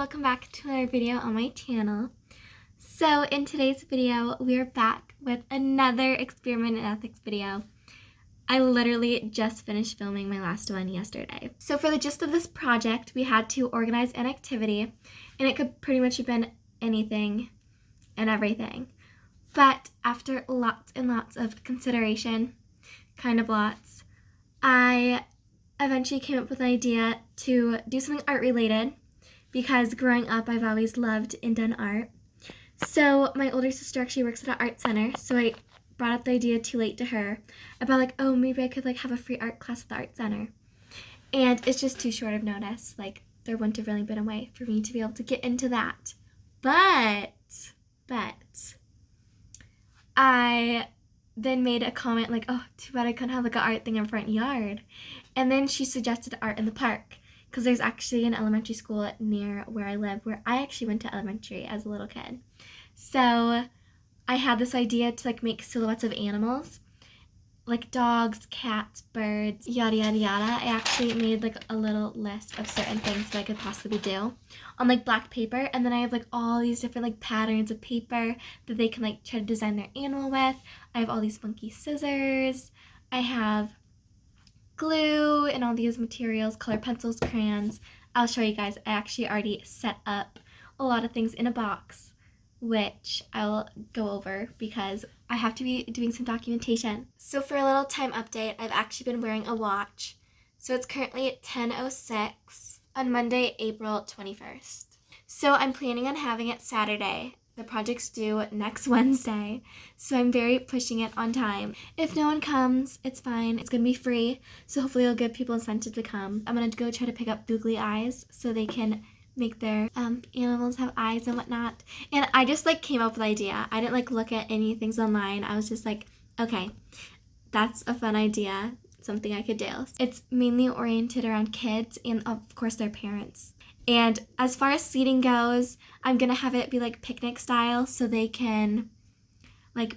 welcome back to another video on my channel. So in today's video, we're back with another experiment in ethics video. I literally just finished filming my last one yesterday. So for the gist of this project, we had to organize an activity, and it could pretty much have been anything and everything. But after lots and lots of consideration, kind of lots, I eventually came up with an idea to do something art related, because growing up I've always loved and done art. So my older sister actually works at an art center, so I brought up the idea too late to her about oh, maybe I could have a free art class at the art center. And it's just too short of notice. There wouldn't have really been a way for me to be able to get into that. But I then made a comment oh, too bad I couldn't have an art thing in front yard. And then she suggested art in the park, because there's actually an elementary school near where I live, where I actually went to elementary as a little kid. So I had this idea to make silhouettes of animals, like dogs, cats, birds, yada yada yada. I actually made a little list of certain things that I could possibly do on black paper, and then I have all these different patterns of paper that they can try to design their animal with. I have all these funky scissors. I have glue and all these materials, color pencils, crayons. I'll show you guys. I actually already set up a lot of things in a box, which I'll go over because I have to be doing some documentation. So for a little time update, I've actually been wearing a watch. So it's currently at 10:06 on Monday, April 21st. So I'm planning on having it Saturday. The project's due next Wednesday, so I'm very pushing it on time. If no one comes, it's fine. It's going to be free, so hopefully it'll give people incentive to come. I'm going to go try to pick up googly eyes so they can make their animals have eyes and whatnot. And I just came up with the idea. I didn't look at any things online. I was just okay, that's a fun idea, something I could do. It's mainly oriented around kids and of course their parents. And as far as seating goes, I'm going to have it be picnic style, so they can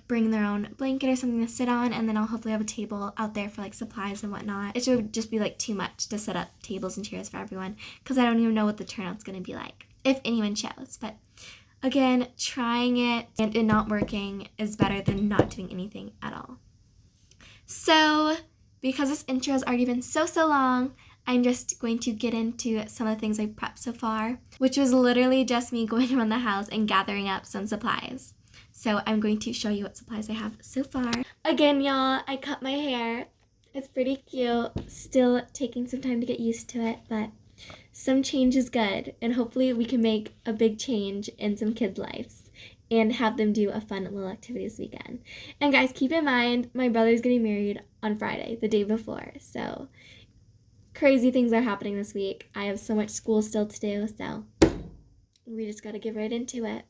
bring their own blanket or something to sit on, and then I'll hopefully have a table out there for supplies and whatnot. It should just be too much to set up tables and chairs for everyone, because I don't even know what the turnout's going to be if anyone shows. But again, trying it and it not working is better than not doing anything at all. So because this intro has already been so long, I'm just going to get into some of the things I've prepped so far, which was literally just me going around the house and gathering up some supplies. So I'm going to show you what supplies I have so far. Again, y'all, I cut my hair. It's pretty cute. Still taking some time to get used to it, but some change is good, and hopefully we can make a big change in some kids' lives and have them do a fun little activity this weekend. And guys, keep in mind, my brother's getting married on Friday, the day before, so crazy things are happening this week. I have so much school still to do, so we just gotta get right into it.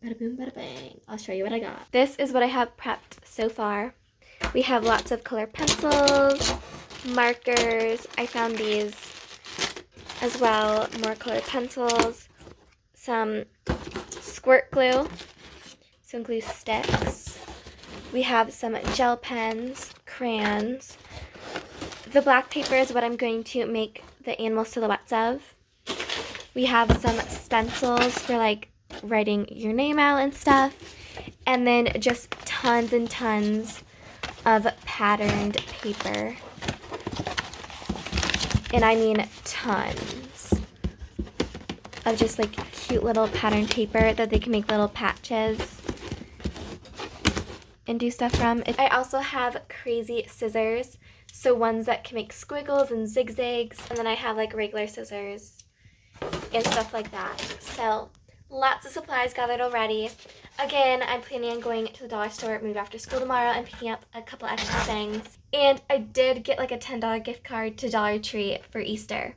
Bada boom, bada bang. I'll show you what I got. This is what I have prepped so far. We have lots of color pencils, markers. I found these as well. More color pencils, some squirt glue, some glue sticks. We have some gel pens, crayons. The black paper is what I'm going to make the animal silhouettes of. We have some stencils for writing your name out and stuff. And then just tons and tons of patterned paper. And I mean tons of just cute little patterned paper that they can make little patches and do stuff from. I also have crazy scissors. So ones that can make squiggles and zigzags, and then I have regular scissors and stuff like that. So lots of supplies gathered already. Again, I'm planning on going to the dollar store maybe after school tomorrow and picking up a couple extra things. And I did get a $10 gift card to Dollar Tree for Easter,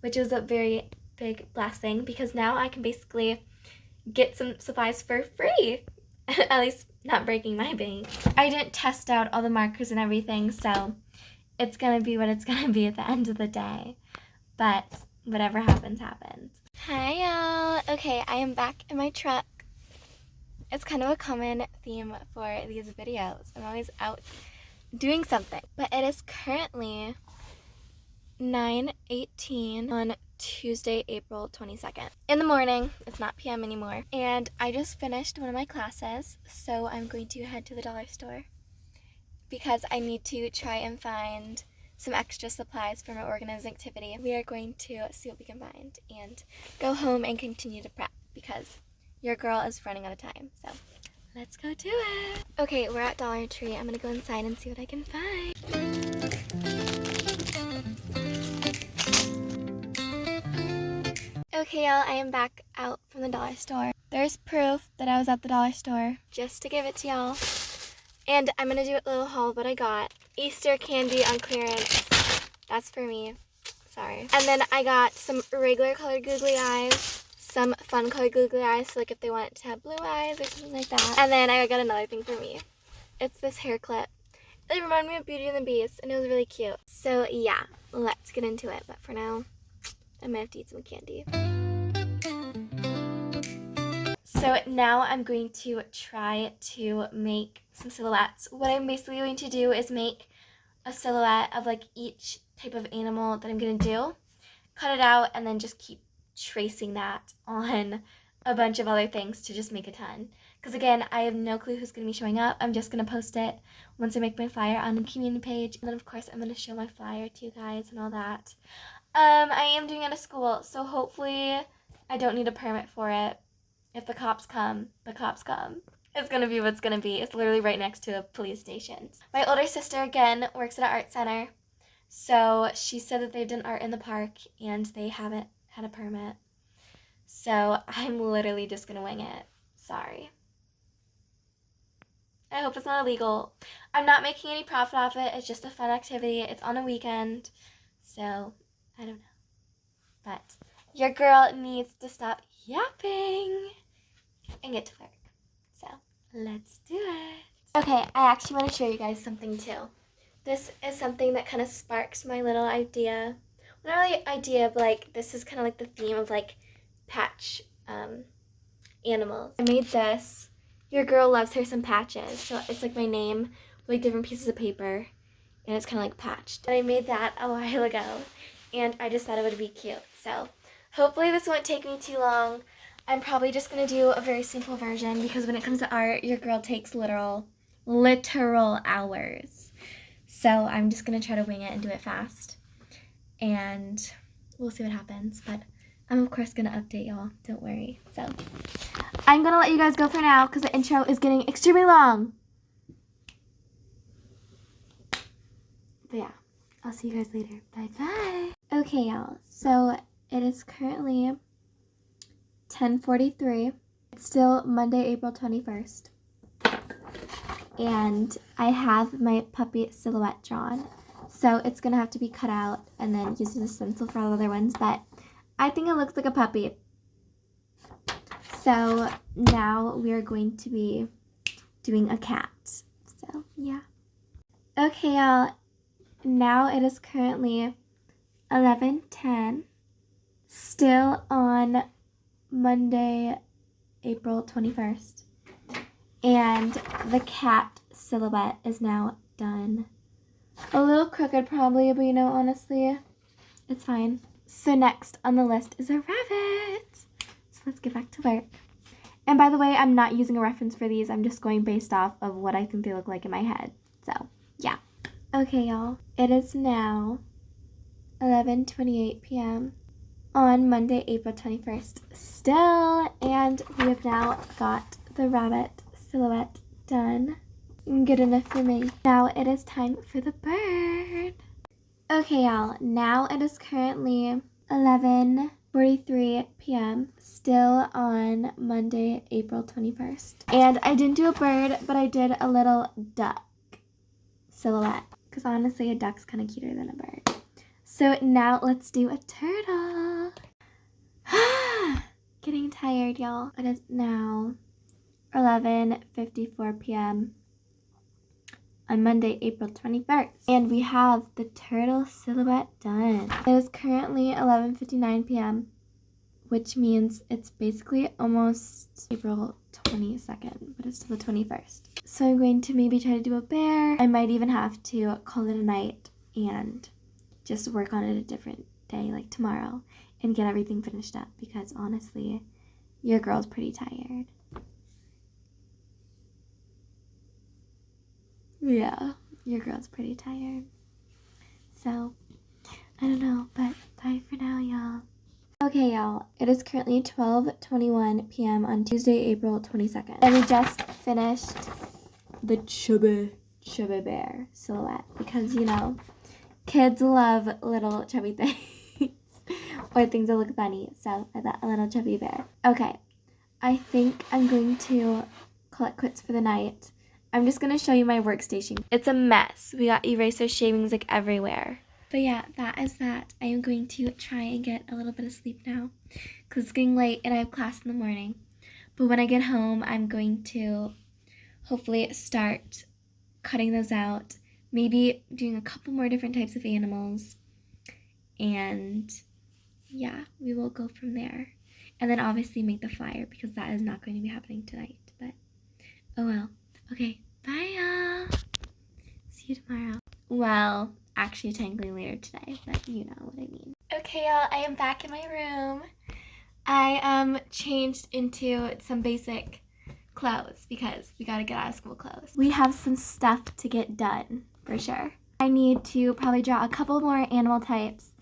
which was a very big blessing, because now I can basically get some supplies for free. At least not breaking my bank. I didn't test out all the markers and everything, so it's going to be what it's going to be at the end of the day. But whatever happens, happens. Hi, y'all. Okay, I am back in my truck. It's kind of a common theme for these videos. I'm always out doing something. But it is currently 9:18 on Tuesday, April 22nd. In the morning, it's not PM anymore, and I just finished one of my classes, so I'm going to head to the dollar store because I need to try and find some extra supplies for my organizing activity. We are going to see what we can find and go home and continue to prep because your girl is running out of time, so let's go do it. Okay, we're at Dollar Tree. I'm gonna go inside and see what I can find. Okay, y'all, I am back out from the dollar store. There's proof that I was at the dollar store, just to give it to y'all. And I'm gonna do a little haul of what I got. Easter candy on clearance. That's for me. Sorry. And then I got some regular colored googly eyes, some fun colored googly eyes, so like if they want it to have blue eyes or something like that. And then I got another thing for me. It's this hair clip. It reminded me of Beauty and the Beast, and it was really cute. So yeah, let's get into it. But for now, I'm gonna have to eat some candy. So now I'm going to try to make some silhouettes. What I'm basically going to do is make a silhouette of like each type of animal that I'm gonna do, cut it out, and then just keep tracing that on a bunch of other things to just make a ton. Because again, I have no clue who's gonna be showing up. I'm just gonna post it once I make my flyer on the community page, and then of course I'm gonna show my flyer to you guys and all that. I am doing it at a school, so hopefully I don't need a permit for it. If the cops come, the cops come. It's gonna be what's gonna be. It's literally right next to a police station. My older sister, again, works at an art center. So she said that they've done art in the park and they haven't had a permit. So I'm literally just gonna wing it. Sorry. I hope it's not illegal. I'm not making any profit off it. It's just a fun activity. It's on a weekend. So, I don't know. But your girl needs to stop yapping and get to work. So, let's do it. Okay, I actually want to show you guys something too. This is something that kind of sparks my little idea. Well, not really idea, but like this is kind of like the theme of like patch animals. I made this. Your girl loves her some patches. So it's like my name with like different pieces of paper. And it's kind of like patched. And I made that a while ago. And I just thought it would be cute. So hopefully this won't take me too long. I'm probably just going to do a very simple version because when it comes to art, your girl takes literal hours. So I'm just going to try to wing it and do it fast. And we'll see what happens. But I'm of course going to update y'all. Don't worry. So I'm going to let you guys go for now because the intro is getting extremely long. But yeah, I'll see you guys later. Bye-bye. Okay, y'all. So it is currently 10:43. It's still Monday, April 21st. And I have my puppy silhouette drawn. So it's going to have to be cut out and then used as a stencil for all the other ones. But I think it looks like a puppy. So now we are going to be doing a cat. So, yeah. Okay, y'all. Now it is currently 11:10. Still on Monday, April 21st. And the cat silhouette is now done. A little crooked probably, but you know, honestly, it's fine. So next on the list is a rabbit. So let's get back to work. And by the way, I'm not using a reference for these. I'm just going based off of what I think they look like in my head. So, yeah. Okay, y'all. It is now 11:28 p.m. on Monday, April 21st. Still, and we have now got the rabbit silhouette done. Good enough for me. Now it is time for the bird. Okay, y'all. Now it is currently 11:43 p.m. Still on Monday, April 21st. And I didn't do a bird, but I did a little duck silhouette. Because honestly, a duck's kind of cuter than a bird. So now let's do a turtle. Getting tired, y'all. It is now 11:54 p.m. on Monday, April 21st. And we have the turtle silhouette done. It is currently 11:59 p.m., which means it's basically almost April 22nd, but it's still the 21st. So I'm going to maybe try to do a bear. I might even have to call it a night and just work on it a different day, like tomorrow. and get everything finished up because honestly, your girl's pretty tired. Yeah, your girl's pretty tired. So, I don't know, but bye for now, y'all. Okay, y'all, it is currently 12:21 p.m. on Tuesday, April 22nd. And we just finished the chubby bear silhouette because, you know, kids love little chubby things or things that look funny. So I thought a little chubby bear. Okay, I think I'm going to call it quits for the night. I'm just going to show you my workstation. It's a mess. We got eraser shavings like everywhere. But yeah, that is that. I am going to try and get a little bit of sleep now because it's getting late and I have class in the morning. But when I get home, I'm going to hopefully start cutting those out, maybe doing a couple more different types of animals, and yeah, we will go from there. And then obviously make the flyer because that is not going to be happening tonight, but oh well. Okay, bye y'all. See you tomorrow. Well, actually technically later today, but you know what I mean. Okay y'all, I am back in my room. I changed into some basic clothes because we gotta get out of school clothes. We have some stuff to get done for sure. I need to probably draw a couple more animal types.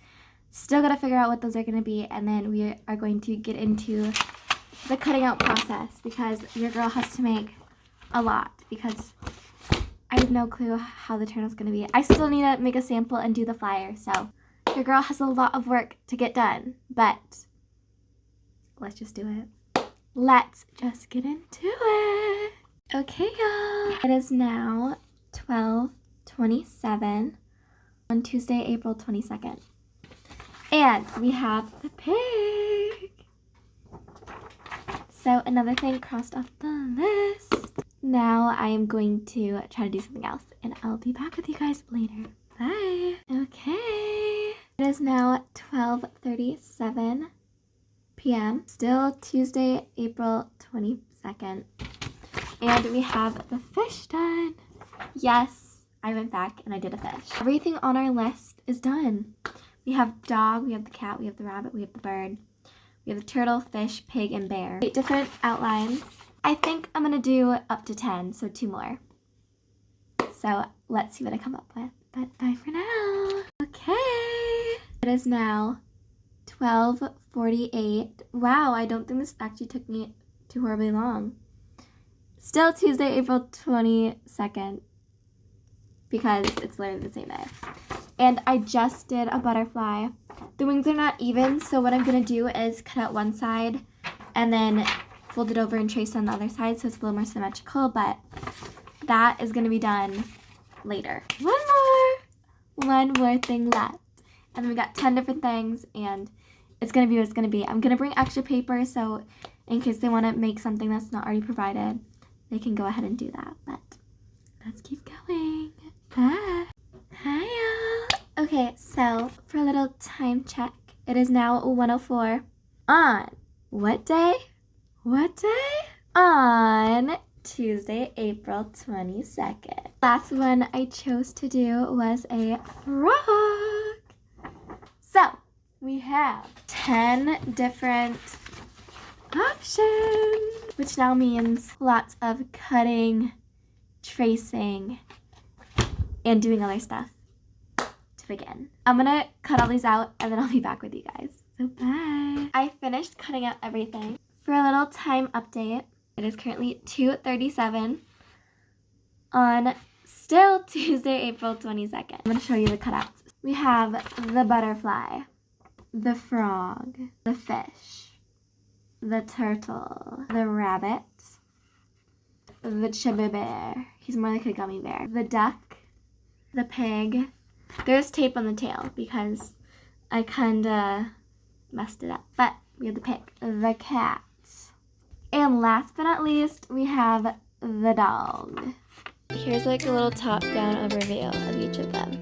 Still gotta figure out what those are gonna be, and then we are going to get into the cutting out process because your girl has to make a lot because I have no clue how the turtle's gonna be. I still need to make a sample and do the flyer, so your girl has a lot of work to get done, but let's just do it. Let's just get into it. Okay, y'all. It is now 12:27 on Tuesday, April 22nd. And we have the pig. So another thing crossed off the list. Now I am going to try to do something else and I'll be back with you guys later. Bye. Okay. It is now 12:37 p.m. Still Tuesday, April 22nd. And we have the fish done. Yes, I went back and I did a fish. Everything on our list is done. We have dog, we have the cat, we have the rabbit, we have the bird. We have the turtle, fish, pig, and bear. 8 different outlines. I think I'm gonna do up to 10, so 2 more. So let's see what I come up with. But bye for now. Okay. It is now 12:48. Wow, I don't think this actually took me too horribly long. Still Tuesday, April 22nd, because it's literally the same day. And I just did a butterfly. The wings are not even, so what I'm gonna do is cut out one side and then fold it over and trace on the other side so it's a little more symmetrical, but that is gonna be done later. One more thing left. And then we got 10 different things, and it's gonna be what it's gonna be. I'm gonna bring extra paper, so in case they wanna make something that's not already provided, they can go ahead and do that. But let's keep going. Bye. Hi, y'all. Okay, so for a little time check, it is now 1:04 on what day? What day? On Tuesday, April 22nd. Last one I chose to do was a frog. So, we have 10 different options, which now means lots of cutting, tracing, and doing other stuff to begin. I'm gonna cut all these out and then I'll be back with you guys. So bye. I finished cutting out everything. For a little time update, it is currently 2:37 on still Tuesday, April 22nd. I'm gonna show you the cutouts. We have the butterfly, the frog, the fish, the turtle, the rabbit, the chubby bear. He's more like a gummy bear. The duck, the pig. There's tape on the tail because I kinda messed it up. But we have the pig, the cat. And last but not least, we have the dog. Here's like a little top-down overview of each of them.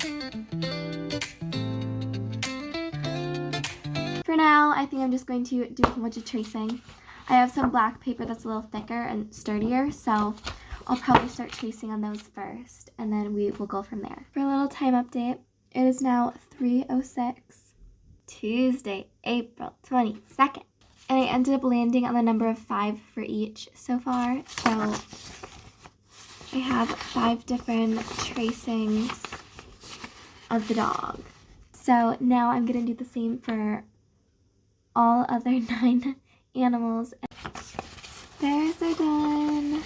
For now, I think I'm just going to do a whole bunch of tracing. I have some black paper that's a little thicker and sturdier, so I'll probably start tracing on those first, and then we will go from there. For a little time update, it is now 3:06 Tuesday, April 22nd. And I ended up landing on the number of 5 for each so far. So I have 5 different tracings of the dog. So now I'm going to do the same for all other 9 animals. Bears are done.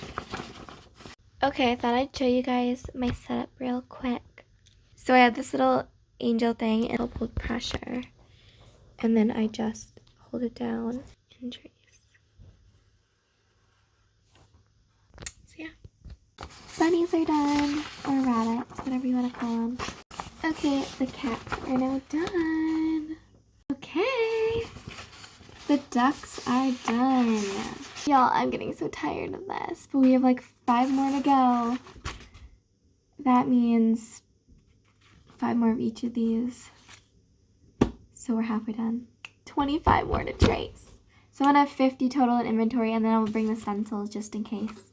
Okay, I thought I'd show you guys my setup real quick. So I have this little angel thing and it'll hold pressure. And then I just hold it down and trace. So yeah. Bunnies are done, or rabbits, whatever you want to call them. Okay, the cats are now done. Okay, the ducks are done. Y'all, I'm getting so tired of this, but we have like 5 more to go. That means 5 more of each of these. So we're halfway done. 25 more to trace. So I'm gonna have 50 total in inventory, and then I'll bring the stencils just in case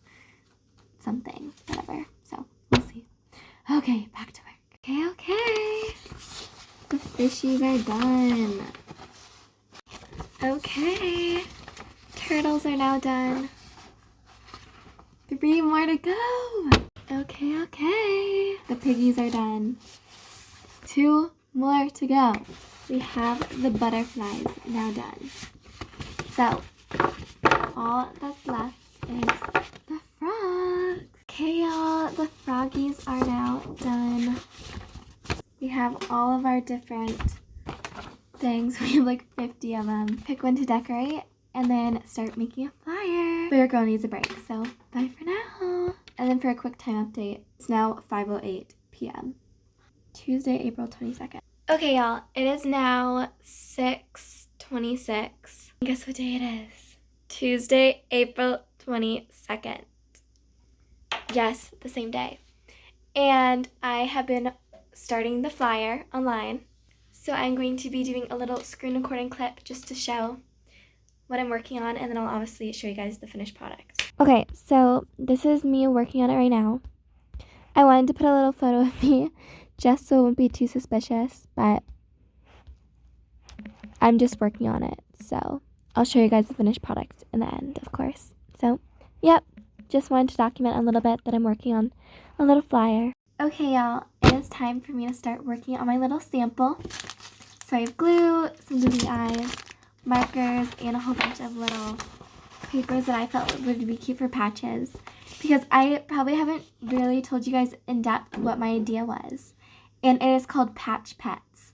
something, whatever. So we'll see. Okay, back to work. Okay. The fishies are done. Okay. Turtles are now done. 3 more to go. Okay. The piggies are done. 2 more to go. We have the butterflies now done. So, all that's left is the frogs. Okay, y'all, the froggies are now done. We have all of our different things. We have like 50 of them. Pick one to decorate and then start making a flyer. But your girl needs a break, so bye for now. And then for a quick time update, it's now 5:08 p.m. Tuesday, April 22nd. Okay, y'all, it is now 6:26. Guess what day it is? Tuesday, April 22nd. Yes, the same day. And I have been starting the flyer online. So I'm going to be doing a little screen recording clip just to show what I'm working on, and then I'll obviously show you guys the finished product. Okay, so this is me working on it right now. I wanted to put a little photo of me just so it wouldn't be too suspicious, but I'm just working on it. So I'll show you guys the finished product in the end, of course. So, yep, just wanted to document a little bit that I'm working on a little flyer. Okay, y'all, it is time for me to start working on my little sample. So I have glue, some googly eyes, markers, and a whole bunch of little papers that I felt would be cute for patches. Because I probably haven't really told you guys in depth what my idea was. And it is called Patch Pets.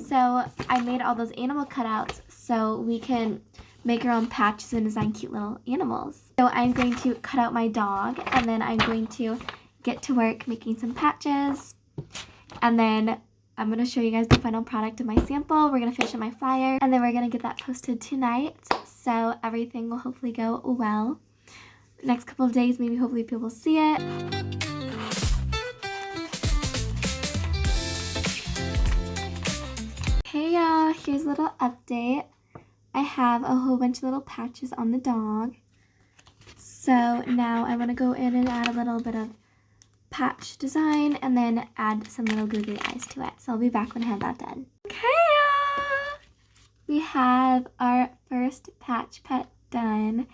So I made all those animal cutouts so we can make our own patches and design cute little animals. So I'm going to cut out my dog, and then I'm going to get to work making some patches. And then I'm going to show you guys the final product of my sample. We're going to finish up my flyer, and then we're going to get that posted tonight. So everything will hopefully go well. Next couple of days, maybe hopefully people will see it. Hey y'all, here's a little update. I have a whole bunch of little patches on the dog. So now I want to go in and add a little bit of patch design and then add some little googly eyes to it. So I'll be back when I have that done. Okay y'all! We have our first patch pet done.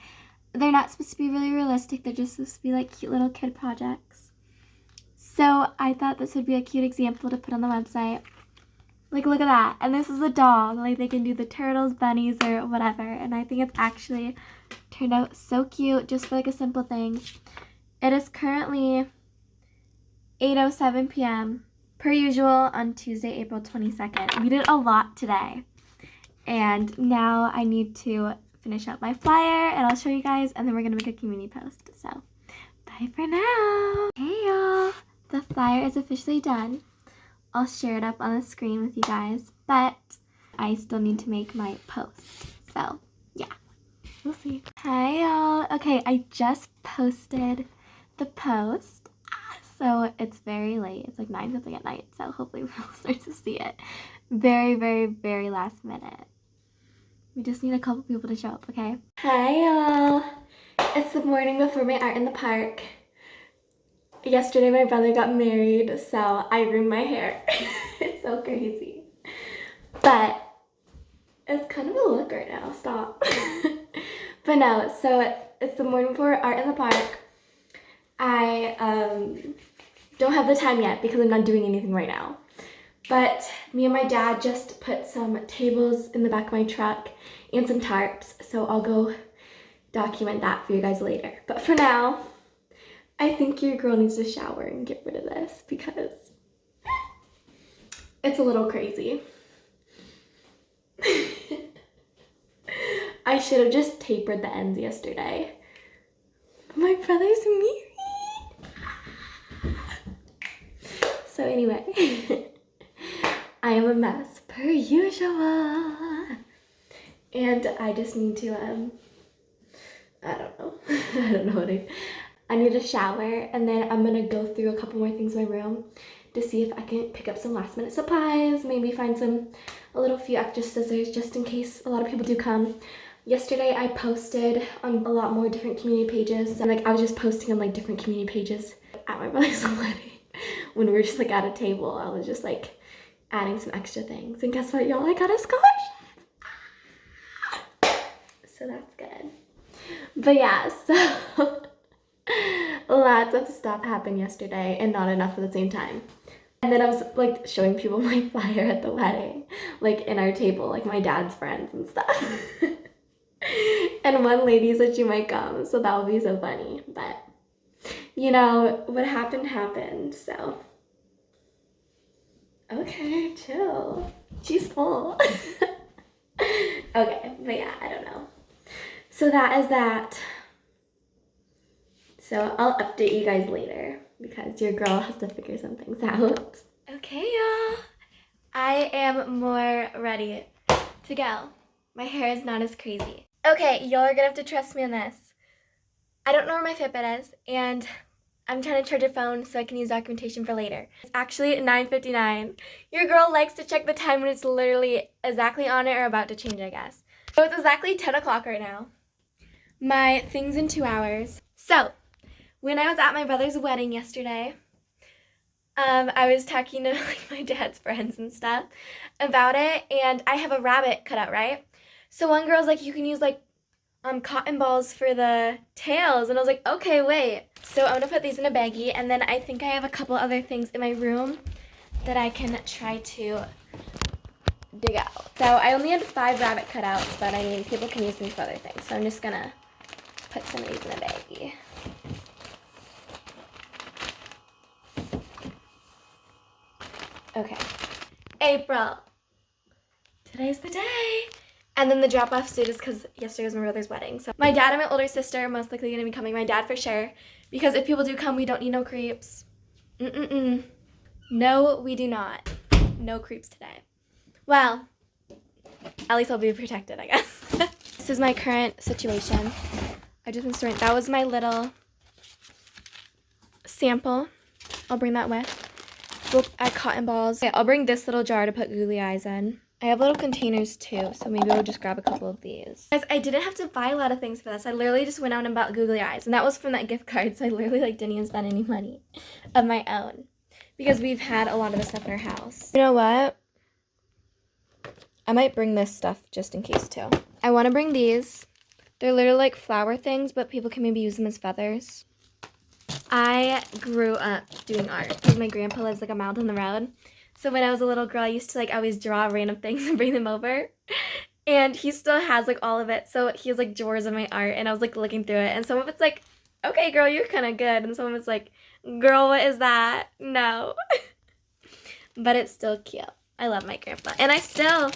They're not supposed to be really realistic. They're just supposed to be like cute little kid projects. So I thought this would be a cute example to put on the website. Like, look at that. And this is a dog. Like, they can do the turtles, bunnies, or whatever. And I think it's actually turned out so cute just for like a simple thing. It is currently 8:07 p.m. per usual on Tuesday, April 22nd. We did a lot today. And now I need to finish up my flyer, and I'll show you guys, and then we're going to make a community post. So, bye for now. Hey, y'all. The flyer is officially done. I'll share it up on the screen with you guys, but I still need to make my post. So, yeah. We'll see. Hi, y'all. Okay, I just posted the post. So, it's very late. It's like 9 something at night, so hopefully we'll start to see it. Very, very, very last minute. We just need a couple people to show up, okay? Hi, y'all. It's the morning before my art in the park. Yesterday, my brother got married, so I groomed my hair. It's so crazy. But It's kind of a look right now. Stop. But no, so it's the morning before art in the park. I don't have the time yet because I'm not doing anything right now. But me and my dad just put some tables in the back of my truck and some tarps. So I'll go document that for you guys later. But for now, I think your girl needs to shower and get rid of this because it's a little crazy. I should have just tapered the ends yesterday. My brother's married. So anyway, I am a mess per usual. And I just need to, I don't know. I don't know what I need a shower, and then I'm gonna go through a couple more things in my room to see if I can pick up some last minute supplies, maybe find a little few extra scissors just in case a lot of people do come. Yesterday I posted on a lot more different community pages, and like I was just posting on like different community pages at my brother's wedding. When we were just like at a table, I was just like adding some extra things, and guess what, y'all? I got a scholarship! So that's good. But yeah, so lots of stuff happened yesterday and not enough at the same time. And then I was like showing people my flyer at the wedding, like in our table, like my dad's friends and stuff. And one lady said she might come, so that would be so funny. But you know, what happened, so. Okay, chill. She's full. Okay, but yeah, I don't know. So that is that. So I'll update you guys later because your girl has to figure some things out. Okay, y'all. I am more ready to go. My hair is not as crazy. Okay, y'all are gonna have to trust me on this. I don't know where my Fitbit is, and I'm trying to charge a phone so I can use documentation for later. It's actually 9:59. Your girl likes to check the time when it's literally exactly on it or about to change, I guess. So it's exactly 10 o'clock right now. My thing's in 2 hours. So, when I was at my brother's wedding yesterday, I was talking to like my dad's friends and stuff about it, and I have a rabbit cut out, right? So one girl's like, you can use like cotton balls for the tails, and I was like, okay, wait. So I'm gonna put these in a baggie, and then I think I have a couple other things in my room that I can try to dig out. So I only had 5 rabbit cutouts, but I mean, people can use them for other things. So I'm just gonna put some of these in a baggie. Okay, April. Today's the day. And then the drop-off suit is because yesterday was my brother's wedding. So my dad and my older sister are most likely going to be coming. My dad for sure. Because if people do come, we don't need no creeps. No, we do not. No creeps today. Well, at least I'll be protected, I guess. This is my current situation. I just been storing. That was my little sample. I'll bring that with. We'll add cotton balls. Okay, I'll bring this little jar to put googly eyes in. I have little containers too, so maybe I'll just grab a couple of these. Guys, I didn't have to buy a lot of things for this. I literally just went out and bought googly eyes, and that was from that gift card, so I literally like didn't even spend any money of my own because we've had a lot of this stuff in our house. You know what? I might bring this stuff just in case too. I want to bring these. They're literally like flower things, but people can maybe use them as feathers. I grew up doing art because my grandpa lives like a mile down the road. So when I was a little girl, I used to like always draw random things and bring them over. And he still has like all of it. So he has like drawers of my art, and I was like looking through it. And some of it's like, okay, girl, you're kind of good. And some of it's like, girl, what is that? No. But it's still cute. I love my grandpa. And I still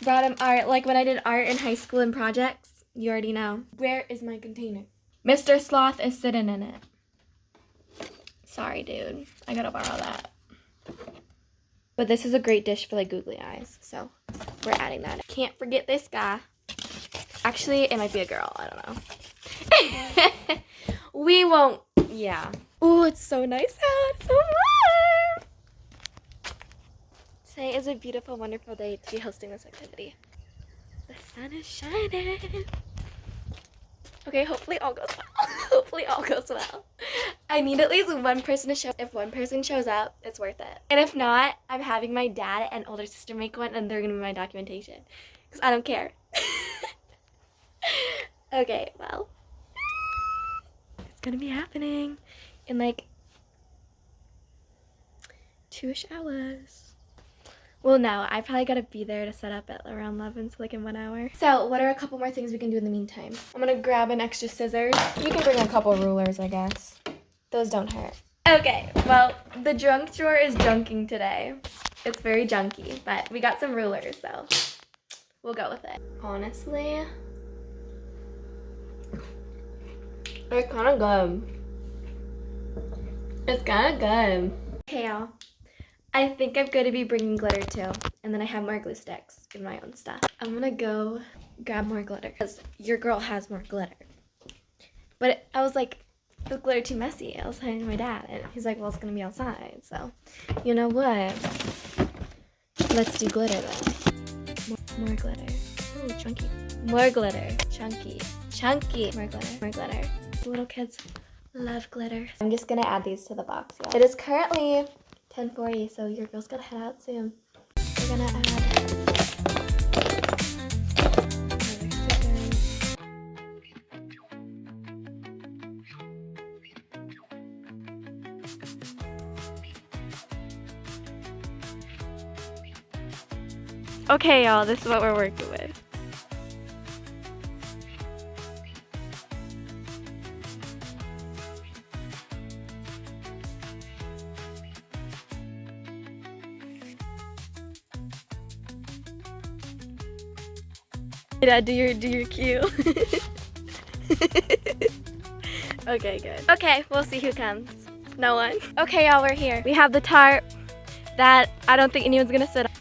brought him art. Like when I did art in high school and projects, you already know. Where is my container? Mr. Sloth is sitting in it. Sorry, dude. I gotta borrow that. But this is a great dish for like googly eyes, so we're adding that. Can't forget this guy. Actually, it might be a girl. I don't know. We won't. Yeah. Oh, it's so nice out. It's so warm. Today is a beautiful, wonderful day to be hosting this activity. The sun is shining. Okay, hopefully all goes well. Hopefully all goes well. I need at least one person to show up. If one person shows up, it's worth it. And if not, I'm having my dad and older sister make one, and they're going to be my documentation. because I don't care. Okay, well, it's gonna be happening in like 2-ish hours. Well, no, I probably gotta be there to set up at around 11, so like in 1 hour. So what are a couple more things we can do in the meantime? I'm gonna grab an extra scissors. You can bring a couple rulers, I guess. Those don't hurt. Okay, well, the junk drawer is junking today. It's very junky, but we got some rulers, so we'll go with it. Honestly, it's kind of good. It's kind of good. Okay, y'all. I think I'm going to be bringing glitter too. And then I have more glue sticks and my own stuff. I'm going to go grab more glitter because your girl has more glitter. But I was like, the glitter too messy. I was telling my dad and he's like, well, it's going to be outside. So, you know what? Let's do glitter then. More glitter. Ooh, chunky. More glitter. Chunky. Chunky. More glitter. More glitter. Little kids love glitter. I'm just going to add these to the box, y'all. It is currently 10:40, so your girl's gonna head out soon. We're gonna add another sticker. Okay, y'all, this is what we're working with. Dad, do your cue. Okay, good. Okay, we'll see who comes. No one. Okay, y'all, we're here. We have the tarp that I don't think anyone's gonna sit on.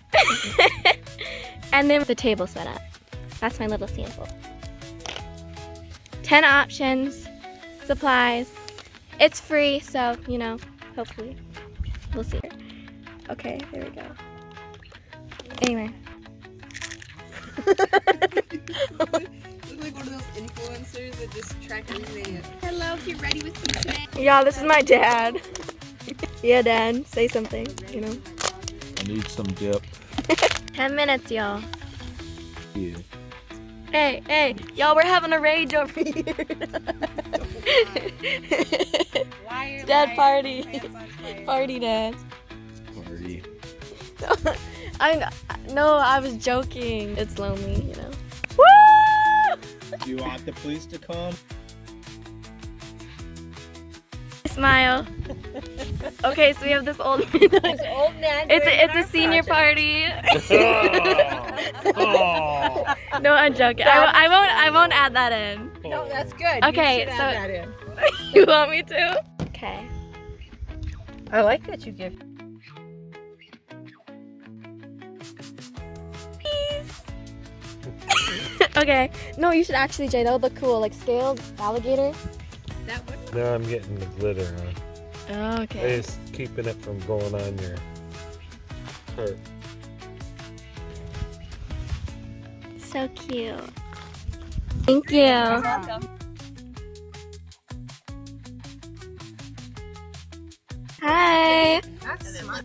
And then the table set up. That's my little sample. 10 options, supplies. It's free, so, you know, hopefully. We'll see. Okay, there we go. Anyway. Look like one of those influencers that just track everything. Hello, get ready with me today. Yeah, this is my dad. Yeah, Dad, say something, you know. I need some dip. 10 minutes, y'all. Yeah. Hey, y'all, we're having a rage over here. Liar, Dad liar, party. pants on fire. Party, Dad. Party. I was joking. It's lonely, you know. Woo! Do you want the police to come? Smile. Okay, so we have this old man. Old man. It's a senior party. Oh. No, I'm joking. I won't add that in. No, that's good. Okay, You should so- add that in. You want me to? Okay. I like that you give. Okay. No, you should actually, Jay. That would look cool. Like scales, alligator. That would. Now I'm getting the glitter on. Oh, okay. It's keeping it from going on your shirt. So cute. Thank you. Welcome. Hi. That's smart.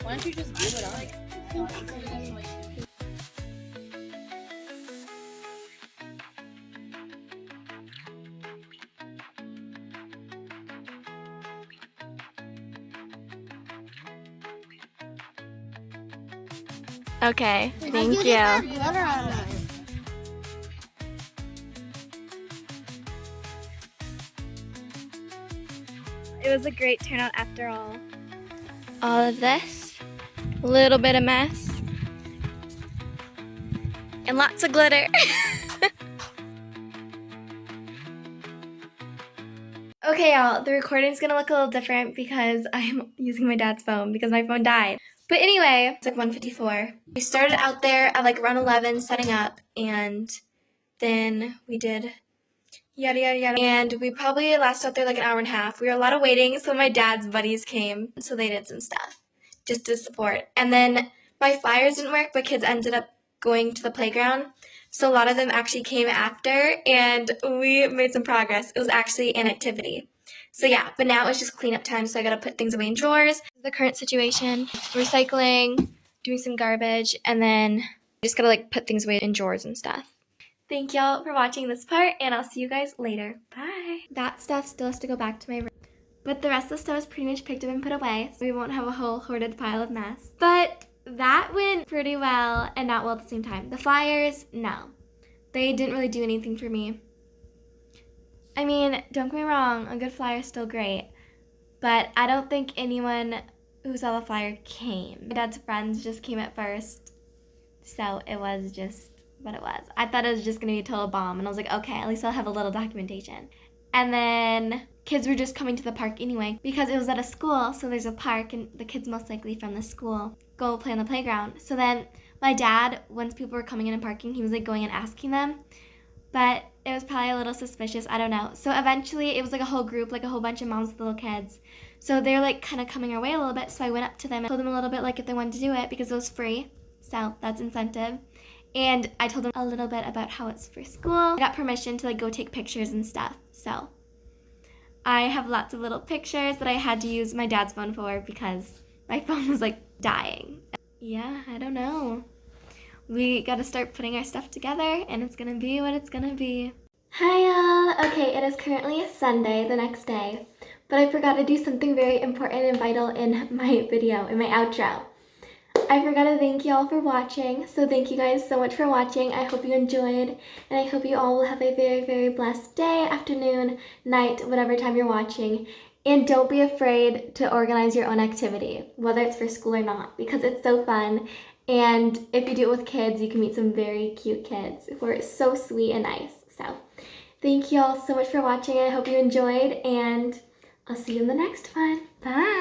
Why don't you just glue it on? Okay. Thank you. It was a great turnout after all. All of this, a little bit of mess, and lots of glitter. Okay, y'all, the recording's gonna look a little different because I'm using my dad's phone because my phone died. But anyway, it's like 1:54. We started out there at like around 11 setting up, and then we did yada yada yada. And we probably lasted out there like an hour and a half. We were a lot of waiting, so my dad's buddies came, so they did some stuff just to support. And then my flyers didn't work, but kids ended up going to the playground. So a lot of them actually came after, and we made some progress. It was actually an activity. So yeah, but now it's just cleanup time, so I gotta put things away in drawers. The current situation, recycling, doing some garbage, and then just gotta like put things away in drawers and stuff. Thank y'all for watching this part, and I'll see you guys later. Bye. That stuff still has to go back to my room. But the rest of the stuff is pretty much picked up and put away, so we won't have a whole hoarded pile of mess. But that went pretty well and not well at the same time. The flyers, no. They didn't really do anything for me. I mean, don't get me wrong, a good flyer is still great. But I don't think anyone who saw the flyer came. My dad's friends just came at first, so it was just what it was. I thought it was just gonna be a total bomb, and I was like, okay, at least I'll have a little documentation. And then kids were just coming to the park anyway because it was at a school, so there's a park, and the kids most likely from the school go play on the playground. So then my dad, once people were coming in and parking, he was like going and asking them, but it was probably a little suspicious, I don't know. So eventually it was like a whole group, like a whole bunch of moms with little kids. So they're like kind of coming our way a little bit, so I went up to them and told them a little bit like if they wanted to do it because it was free, so that's incentive. And I told them a little bit about how it's for school. I got permission to like go take pictures and stuff. So I have lots of little pictures that I had to use my dad's phone for because my phone was like dying. Yeah, I don't know. We gotta start putting our stuff together and it's gonna be what it's gonna be. Hi y'all! Okay, it is currently Sunday, the next day, but I forgot to do something very important and vital in my video, in my outro. I forgot to thank you all for watching, so thank you guys so much for watching. I hope you enjoyed, and I hope you all will have a very, very blessed day, afternoon, night, whatever time you're watching. And don't be afraid to organize your own activity, whether it's for school or not, because it's so fun. And if you do it with kids, you can meet some very cute kids who are so sweet and nice. So thank you all so much for watching. I hope you enjoyed, and I'll see you in the next one. Bye!